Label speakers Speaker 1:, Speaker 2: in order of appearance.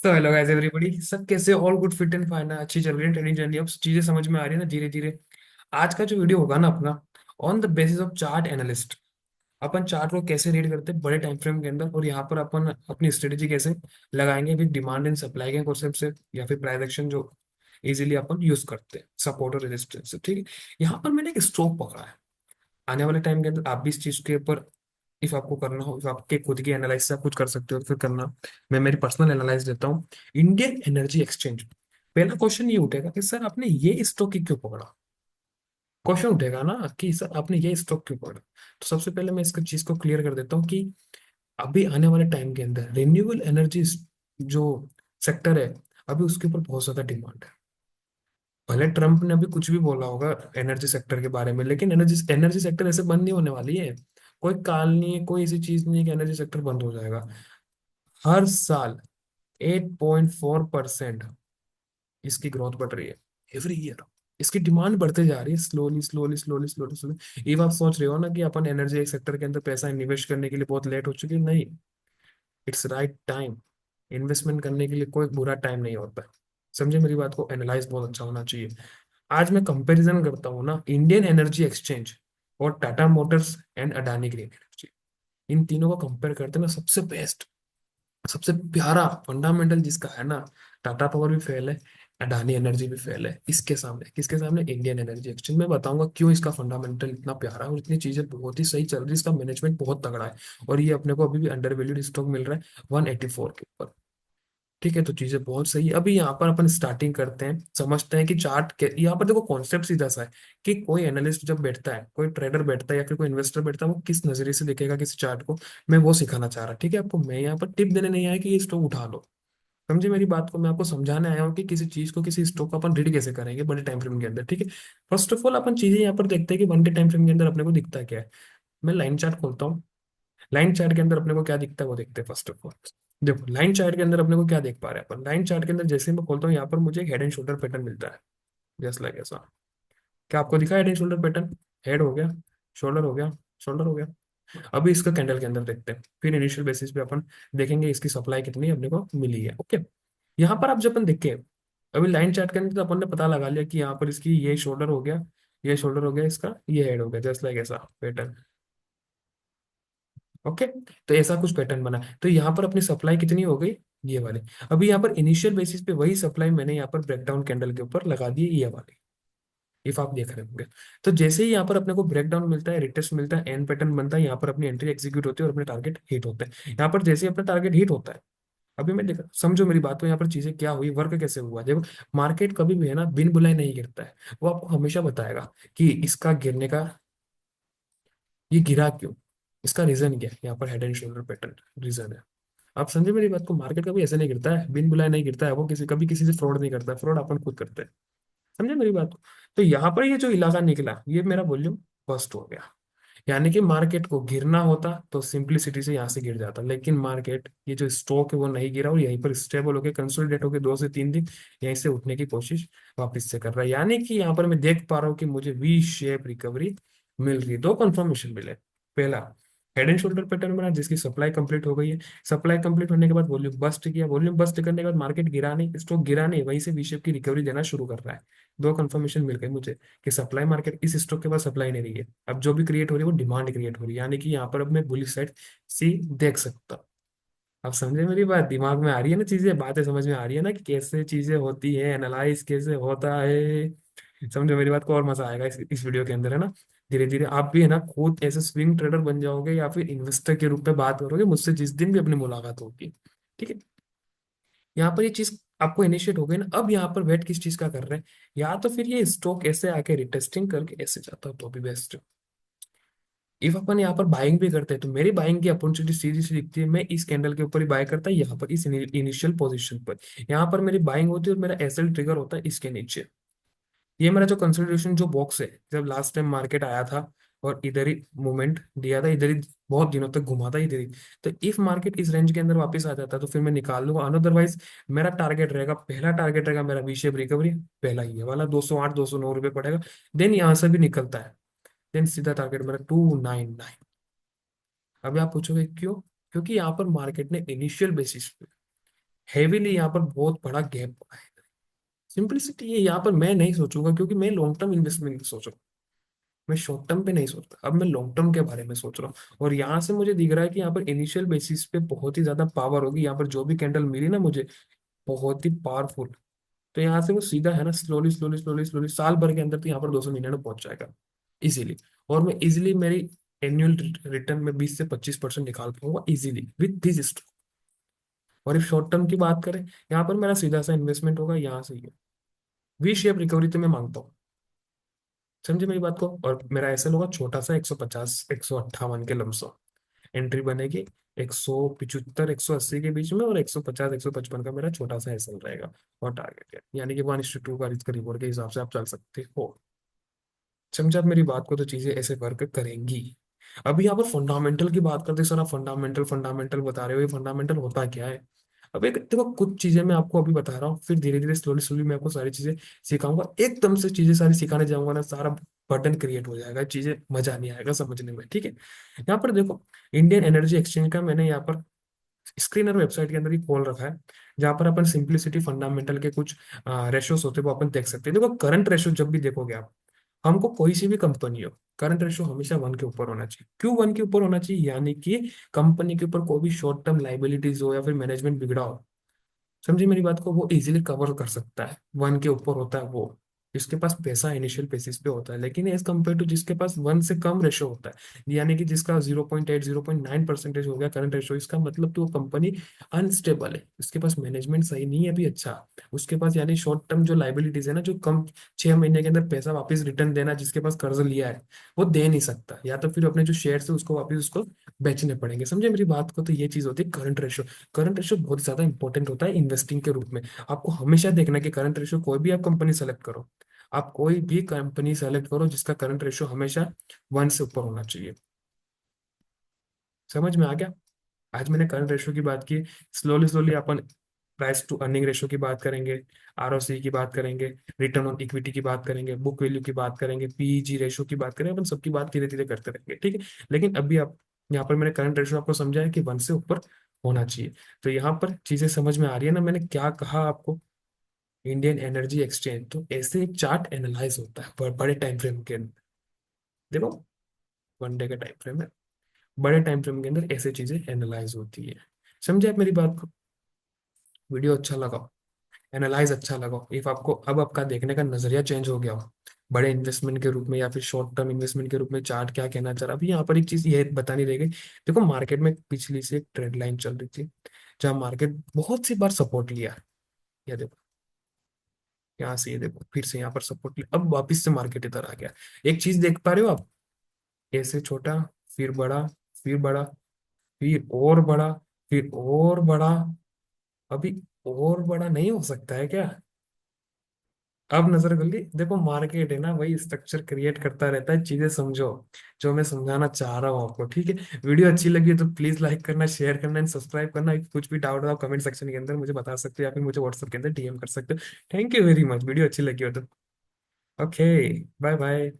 Speaker 1: So hello guys everybody, सब कैसे? All good, fit and fine है, अच्छी चल रही है ट्रेनिंग जर्नी। अब चीजें समझ में आ रही है ना धीरे धीरे। आज का जो वीडियो होगा ना अपना, on the basis of chart analyst, upon chart को कैसे रीड करते हैं बड़े टाइम फ्रेम के अंदर, और यहाँ पर अपन अपनी स्ट्रेटेजी कैसे लगाएंगे विद डिमांड एंड सप्लाई के कॉन्सेप्ट से, या फिर प्राइस एक्शन जो इजीली अपन यूज करते हैं, सपोर्ट और रेजिस्टेंस से। ठीक है, यहाँ पर मैंने एक स्टॉक पकड़ा है। आने वाले टाइम के अंदर आप भी इस चीज के ऊपर, इफ आपको करना हो, इफ आपके खुद की एनालिसिस से आप कुछ कर सकते हो तो फिर करना। मैं मेरी पर्सनल एनालिसिस देता हूँ। इंडियन एनर्जी एक्सचेंज, पहला क्वेश्चन ये उठेगा कि सर आपने ये स्टॉक क्यों पकड़ा। क्वेश्चन उठेगा ना कि सर आपने ये स्टॉक क्यों पकड़ा। तो सबसे पहले मैं इसका चीज को क्लियर कर देता हूँ कि अभी आने वाले टाइम के अंदर रिन्यूएबल एनर्जी जो सेक्टर है, अभी उसके ऊपर बहुत ज्यादा डिमांड है। भले ट्रम्प ने अभी कुछ भी बोला होगा एनर्जी सेक्टर के बारे में, लेकिन एनर्जी एनर्जी सेक्टर ऐसे बंद नहीं होने वाली है। कोई काल नहीं है, कोई ऐसी चीज नहीं है कि एनर्जी सेक्टर बंद हो जाएगा। हर साल 8.4% इसकी ग्रोथ बढ़ रही है, एवरी ईयर। इसकी डिमांड बढ़ते जा रही है slowly slowly slowly slowly slowly. ये आप सोच रहे हो ना कि अपन एनर्जी सेक्टर के अंदर पैसा इन्वेस्ट करने के लिए बहुत लेट हो चुकी है, नहीं। It's right time. इन्वेस्टमेंट करने के लिए कोई बुरा टाइम नहीं होता है। समझे मेरी बात को? एनालाइज बहुत अच्छा होना चाहिए। आज मैं कंपैरिजन करता हूँ ना, इंडियन एनर्जी एक्सचेंज और Tata motors and Adani green energy, इन तीनों को कंपेयर करते हैं ना, सबसे बेस्ट, सबसे प्यारा फंडामेंटल जिसका है ना, टाटा पावर भी फेल है, अडानी एनर्जी भी फेल है इसके सामने। किसके सामने? Indian energy exchange. मैं बताऊंगा क्यों इसका फंडामेंटल इतना प्यारा है और इतनी चीजें बहुत ही सही चल रही है, इसका मैनेजमेंट बहुत तगड़ा है। और ये अपने को अभी भी अंडर वैल्यूड स्टॉक मिल रहा है 184 के ऊपर। ठीक है, तो चीजें बहुत सही है। अभी यहाँ पर अपन स्टार्टिंग करते हैं, समझते हैं कि चार्ट के यहाँ पर देखो कॉन्सेप्ट सीधा सा है कि कोई एनालिस्ट जब बैठता है, कोई ट्रेडर बैठता है या फिर कोई इन्वेस्टर बैठता है, वो किस नजरिए से देखेगा किसी चार्ट को। मैं वो सिखाना चाह रहा, ठीक है आपको। मैं यहाँ पर टिप देने नहीं आया कि ये स्टॉक उठा लो। समझे मेरी बात को? मैं आपको समझाने आया हूँ कि किसी चीज को, किसी स्टॉक को अपन रीड कैसे करेंगे बड़े टाइम फ्रेम के अंदर। ठीक है, फर्स्ट ऑफ ऑल अपन चीजें यहाँ पर देखते हैं कि वन डे टाइम फ्रेम के अंदर अपने को दिखता क्या है। मैं लाइन चार्ट खोलता हूँ। लाइन चार्ट के अंदर अपने को क्या दिखता है वो देखते हैं फर्स्ट ऑफ ऑल। देखो लाइन चार्ट के अंदर अपने को क्या देख पा रहे हैं अपन। लाइन चार्ट के अंदर जैसे ही मैं खोलता हूँ, यहाँ पर मुझे एक हेड एंड शोल्डर पैटर्न मिलता है, जस्ट लाइक ऐसा। क्या आपको दिखा head and shoulder pattern? Head हो गया, शोल्डर हो गया, शोल्डर हो गया। अभी इसका कैंडल के अंदर देखते हैं, फिर इनिशियल बेसिस पे अपन देखेंगे इसकी सप्लाई कितनी अपने को मिली है। ओके, यहाँ पर आप जब अपन देखें, अभी लाइन चार्ट के अंदर तो अपन ने पता लगा लिया कि यहाँ पर इसकी ये शोल्डर हो गया, ये शोल्डर हो गया, इसका ये हेड हो गया, जस्ट लाइक ऐसा पैटर्न। ओके, तो ऐसा कुछ पैटर्न बना। तो यहाँ पर अपनी सप्लाई कितनी हो गई? ये वाली। अभी यहाँ पर इनिशियल बेसिस पे वही सप्लाई मैंने यहाँ पर ब्रेकडाउन कैंडल के ऊपर लगा दी, ये वाली, इफ आप देख रहे होंगे। तो जैसे ही यहाँ पर अपने को ब्रेकडाउन मिलता है, रिटेस्ट मिलता है, एंड पैटर्न बनता है, यहाँ पर अपनी एंट्री एग्जीक्यूट होती है और अपने टारगेट हिट होते हैं। यहाँ पर जैसे ही अपना टारगेट हिट होता है, अभी मैं देखा, समझो मेरी बात को, यहाँ पर चीजें क्या हुई, वर्क कैसे हुआ। देखो, मार्केट कभी भी है ना बिन बुलाए नहीं गिरता है। वो आपको हमेशा बताएगा कि इसका गिरने का, ये गिरा क्यों, इसका रीजन क्या है। यहाँ पर head and shoulder pattern region है। आप समझे मेरी बात को? मार्केट कभी ऐसे नहीं गिरता है, बिन बुलाए नहीं गिरता है। वो किसी, कभी किसी से फ्रॉड नहीं करता है, फ्रॉड अपन खुद करते हैं। समझे मेरी बात को? तो यहाँ पर ये जो इलाका निकला, ये मेरा वॉल्यूम बस्ट हो गया। यानी कि मार्केट को गिरना होता तो सिंपलिसिटी से यहाँ से गिर जाता, लेकिन मार्केट ये जो स्टॉक है वो नहीं गिरा, और यहीं पर स्टेबल होकर कंसोलिडेट होकर 2 से 3 दिन यहीं से उठने की कोशिश वापस से कर रहा है। यानी कि यहाँ पर मैं देख पा रहा हूँ कि मुझे वी शेप रिकवरी मिल रही है। दो कंफर्मेशन मिले। पहला, हेड एंड शोल्डर पैटर्न बना जिसकी सप्लाई कंप्लीट हो गई है। सप्लाई कंप्लीट होने के बाद वॉल्यूम बस्ट किया, वॉल्यूम बस्ट करने के बाद मार्केट गिरा नहीं, स्टॉक गिरा नहीं, वहीं से वी शेप की रिकवरी देना शुरू कर रहा है। दो कंफर्मेशन मिल गई मुझे कि सप्लाई, मार्केट इस स्टॉक के पास सप्लाई नहीं रही है, अब जो भी क्रिएट हो रही है वो डिमांड क्रिएट हो रही है। यानी कि यहाँ पर अब मैं बुलिश साइड सी देख सकता हूँ। अब समझे मेरी बात? दिमाग में आ रही है ना चीजें, बातें समझ में आ रही है ना कि कैसे चीजें होती है, एनालाइज कैसे होता है। समझो मेरी बात को, और मजा आएगा इस वीडियो के अंदर, है ना। धीरे धीरे आप भी है ना खुद ऐसे स्विंग ट्रेडर बन जाओगे, या फिर इन्वेस्टर के रूप में बात करोगे मुझसे जिस दिन भी अपनी मुलाकात होगी। ठीक है, यहाँ पर ये चीज आपको इनिशिएट हो गई ना। अब यहाँ पर वेट किस चीज का कर रहे हैं, या तो फिर ये स्टॉक ऐसे आके रिटेस्टिंग करके ऐसे जाता तो भी बेस्ट। इफ अपन यहाँ पर बाइंग भी करते हैं तो मेरी बाइंग की अपॉर्चुनिटी सीधी सी दिखती है, मैं इस कैंडल के ऊपर ही बाय करता है, यहाँ पर इस इनिशियल पोजीशन पर। यहाँ पर मेरी बाइंग होती है और मेरा एसएल ट्रिगर होता है इसके नीचे। ये मेरा जो कंसोलिडेशन जो बॉक्स है, जब लास्ट टाइम मार्केट आया था और इधर ही मूवमेंट दिया था, इधर ही बहुत दिनों तक घुमा था इधर ही। तो इफ मार्केट इस रेंज के अंदर वापस आ जाता है तो फिर मैं निकाल लूंगा, अदरवाइज मेरा टारगेट रहेगा, पहला टारगेट रहेगा मेरा वी शेप रिकवरी। पहला ये वाला 208 209 रुपये पड़ेगा। देन यहाँ से भी निकलता है, देन सीधा टारगेट मेरा 299। अभी आप पूछोगे क्यों? क्योंकि यहाँ पर मार्केट ने इनिशियल बेसिस पे हेवीली यहाँ पर बहुत बड़ा गैप है। सिंपलिसिटी ये यहाँ पर मैं नहीं सोचूंगा, क्योंकि मैं लॉन्ग टर्म इन्वेस्टमेंट की सोच रहा हूँ। मैं शॉर्ट टर्म पे नहीं सोचता, अब मैं लॉन्ग टर्म के बारे में सोच रहा हूँ। और यहाँ से मुझे दिख रहा है कि यहाँ पर इनिशियल बेसिस पे बहुत ही ज्यादा पावर होगी, यहाँ पर जो भी कैंडल मिली ना मुझे, बहुत ही पावरफुल। तो यहाँ से वो सीधा है ना, स्लोली स्लोली स्लोली स्लोली साल भर के अंदर तो यहाँ पर 299 पहुंच जाएगा इजीली। और मैं इजीली मेरी एनुअल रिटर्न में 20 से 25% निकाल पाऊंगा इजीली विद दिस स्टॉक। और इफ शॉर्ट टर्म की बात करें, यहाँ पर मेरा सीधा सा इन्वेस्टमेंट होगा यहाँ से ही। वी शेप रिकवरी तो मैं मांगता हूँ, समझे मेरी बात को। और मेरा एसएल होगा छोटा सा, 150 158 के लमसम। एंट्री बनेगी 175 180 के बीच में, और 150 155 का मेरा छोटा सा एसएल रहेगा। और टारगेट है, यानी कि 1:2 का इसका रिवॉर्ड के हिसाब से आप चल सकते हो। समझे आप मेरी बात को, तो चीजें ऐसे वर्क करेंगी। अभी यहाँ पर फंडामेंटल की बात करते, सर आप फंडामेंटल फंडामेंटल बता रहे हो, ये फंडामेंटल होता क्या है? अब एक देखो, कुछ चीजें मैं आपको अभी बता रहा हूँ, फिर धीरे धीरे स्लोली स्लोली मैं आपको सारी चीजें सिखाऊंगा। एकदम से चीजें सारी सिखाने जाऊंगा ना, सारा बर्डन क्रिएट हो जाएगा, चीजें मजा नहीं आएगा समझने में, ठीक है। यहाँ पर देखो, इंडियन एनर्जी एक्सचेंज का मैंने यहाँ पर स्क्रीनर वेबसाइट के अंदर ही खोल रखा है, जहां पर अपन सिंप्लिसिटी फंडामेंटल के कुछ रेशोस होते हैं वो अपन देख सकते हैं। देखो करंट रेशो जब भी देखोगे आप, हमको कोई सी भी कंपनी हो, करंट रेशो हमेशा 1 के ऊपर होना चाहिए। क्यों 1 के ऊपर होना चाहिए? यानी कि कंपनी के ऊपर कोई भी शॉर्ट टर्म लाइबिलिटीज हो या फिर मैनेजमेंट बिगड़ा हो, समझिए मेरी बात को, वो इजीली कवर कर सकता है। 1 के ऊपर होता है वो, जिसके पास पैसा इनिशियल बेसिस पे होता है। लेकिन एज कम्पेयर टू जिसके पास 1 से कम रेशो होता है, यानी कि जिसका 0.8 0.9% हो गया करंट रेशो, इसका मतलब कि वो कंपनी अनस्टेबल है, उसके पास मैनेजमेंट सही नहीं है अभी अच्छा। उसके पास यानी शॉर्ट टर्म जो लाइबिलिटीज है ना, जो कम 6 महीने के अंदर पैसा वापस रिटर्न देना, जिसके पास कर्ज लिया है वो दे नहीं सकता, या तो फिर अपने जो शेयर है उसको वापस उसको बेचने पड़ेंगे। समझे मेरी बात को, तो ये चीज होती है करंट रेशो। करंट रेशो बहुत ज्यादा इंपॉर्टेंट होता है इन्वेस्टिंग के रूप में। आपको हमेशा देखना है कि करंट रेशो, कोई भी आप कंपनी सेलेक्ट करो, आप कोई भी कंपनी सेलेक्ट करो जिसका करंट रेशो हमेशा 1 से ऊपर होना चाहिए। समझ में आ गया? आज मैंने करंट रेशो की बात की। स्लोली स्लोली अपन प्राइस टू अर्निंग रेशो की बात करेंगे, आरओसी की बात करेंगे, रिटर्न ऑन इक्विटी की बात करेंगे, बुक वैल्यू की बात करेंगे, पीईजी रेशो की बात करेंगे, अपन सबकी बात धीरे धीरे करते रहेंगे, ठीक है। लेकिन अभी आप, यहाँ पर मैंने करंट रेशो आपको समझा है कि 1 से ऊपर होना चाहिए। तो यहाँ पर चीजें समझ में आ रही है ना, मैंने क्या कहा आपको। इंडियन एनर्जी एक्सचेंज तो ऐसे एक चार्ट एनालाइज होता है बड़े टाइम फ्रेम के अंदर। देखो, 1 डे का टाइम फ्रेम है, बड़े टाइम फ्रेम के अंदर ऐसे चीजें एनालाइज होती है। समझे आप मेरी बात को? वीडियो अच्छा लगा, एनालाइज अच्छा लगा, इफ आपको अब आपका देखने का नजरिया चेंज हो गया हो, बड़े इन्वेस्टमेंट के रूप में या फिर शॉर्ट टर्म इन्वेस्टमेंट के रूप में, चार्ट क्या कहना चाह रहा। अभी यहाँ पर एक चीज ये बतानी रह गई। देखो मार्केट में पिछली से एक ट्रेंड लाइन चल रही थी, जहाँ मार्केट बहुत सी बार सपोर्ट लिया। या देखो, यहाँ से ये देखो फिर से यहाँ पर सपोर्ट लिया, अब वापिस से मार्केट इधर आ गया। एक चीज देख पा रहे हो आप, ऐसे छोटा, फिर बड़ा, फिर बड़ा, फिर और बड़ा, फिर और बड़ा। अभी और बड़ा नहीं हो सकता है क्या? अब नजर खुल गई। देखो मार्केट है ना, वही स्ट्रक्चर क्रिएट करता रहता है, चीजें समझो जो मैं समझाना चाह रहा हूँ आपको, ठीक है। वीडियो अच्छी लगी है तो प्लीज लाइक करना, शेयर करना एंड सब्सक्राइब करना। कुछ भी डाउट हो आप कमेंट सेक्शन के अंदर मुझे बता सकते हो, या फिर मुझे व्हाट्सएप के अंदर डीएम कर सकते हो। Thank you very much, video अच्छी लगी हो तो। Okay, bye bye.